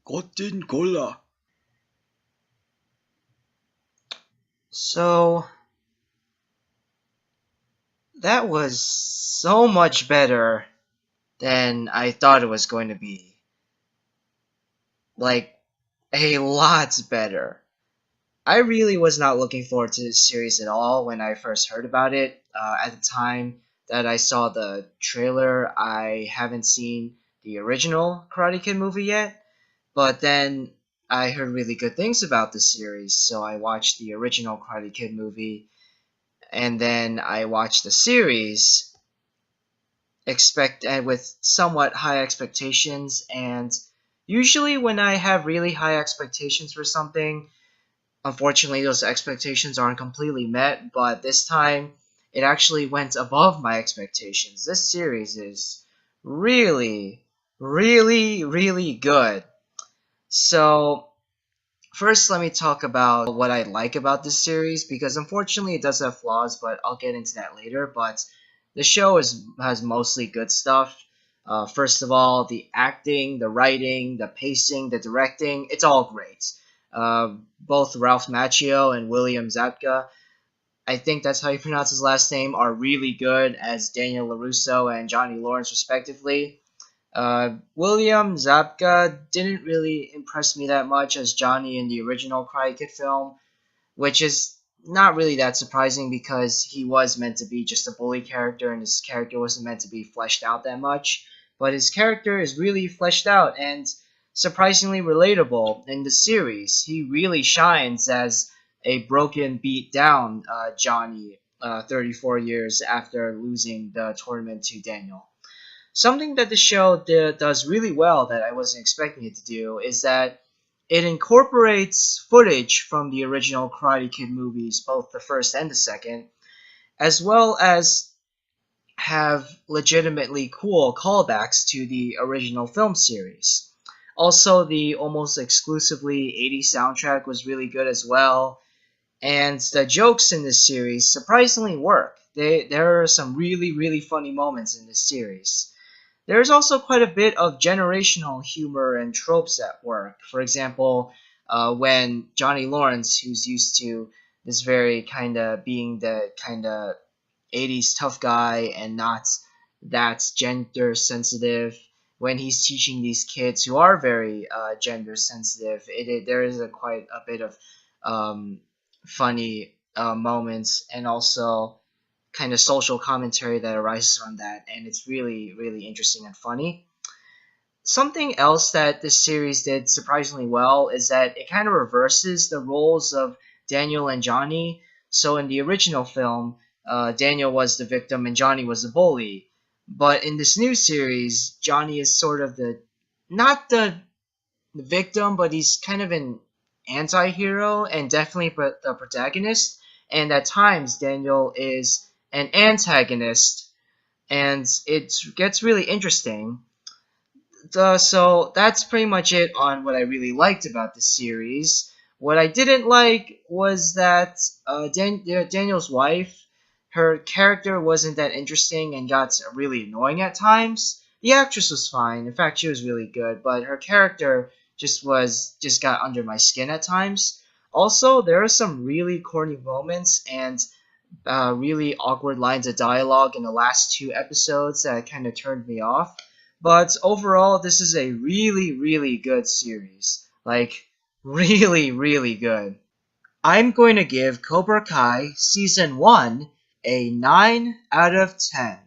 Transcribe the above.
Gotin Cola. So, that was so much better than I thought it was going to be. Like, a lot better. I really was not looking forward to this series at all when I first heard about it. At the time that I saw the trailer, I haven't seen the original Karate Kid movie yet, but then I heard really good things about the series, so I watched the original Karate Kid movie, and then I watched the series, with somewhat high expectations. And usually, when I have really high expectations for something, unfortunately, those expectations aren't completely met, but this time it actually went above my expectations. This series is really, really, really good. So, first, let me talk about what I like about this series, because unfortunately it does have flaws, but I'll get into that later. But the show has mostly good stuff. First of all, the acting, the writing, the pacing, the directing, it's all great. Both Ralph Macchio and William Zabka, I think that's how you pronounce his last name, are really good as Daniel LaRusso and Johnny Lawrence, respectively. William Zabka didn't really impress me that much as Johnny in the original Karate Kid film, which is not really that surprising because he was meant to be just a bully character and his character wasn't meant to be fleshed out that much. But his character is really fleshed out and surprisingly relatable in the series. He really shines as a broken, beat down Johnny 34 years after losing the tournament to Daniel. Something that the show does really well that I wasn't expecting it to do is that it incorporates footage from the original Karate Kid movies, both the first and the second, as well as have legitimately cool callbacks to the original film series. Also, the almost exclusively 80s soundtrack was really good as well, and the jokes in this series surprisingly work. There are some really, really funny moments in this series. There's also quite a bit of generational humor and tropes at work. For example, when Johnny Lawrence, who's used to this very kind of being the kind of 80s tough guy and not that gender sensitive, when he's teaching these kids who are very gender sensitive, there is quite a bit of funny moments and also kind of social commentary that arises from that, and it's really, really interesting and funny. Something else that this series did surprisingly well is that it kind of reverses the roles of Daniel and Johnny. So in the original film, Daniel was the victim and Johnny was the bully. But in this new series, Johnny is sort of not the victim, but he's kind of an anti-hero and definitely the protagonist. And at times, Daniel is an antagonist, and it gets really interesting. So that's pretty much it on what I really liked about the series. What I didn't like was that Daniel's wife, her character wasn't that interesting and got really annoying at times. The actress was fine. In fact, she was really good, but her character just got under my skin at times. Also, there are some really corny moments and really awkward lines of dialogue in the last two episodes that kind of turned me off. But overall, this is a really, really good series. Like, really, really good. I'm going to give Cobra Kai Season 1 a 9 out of 10.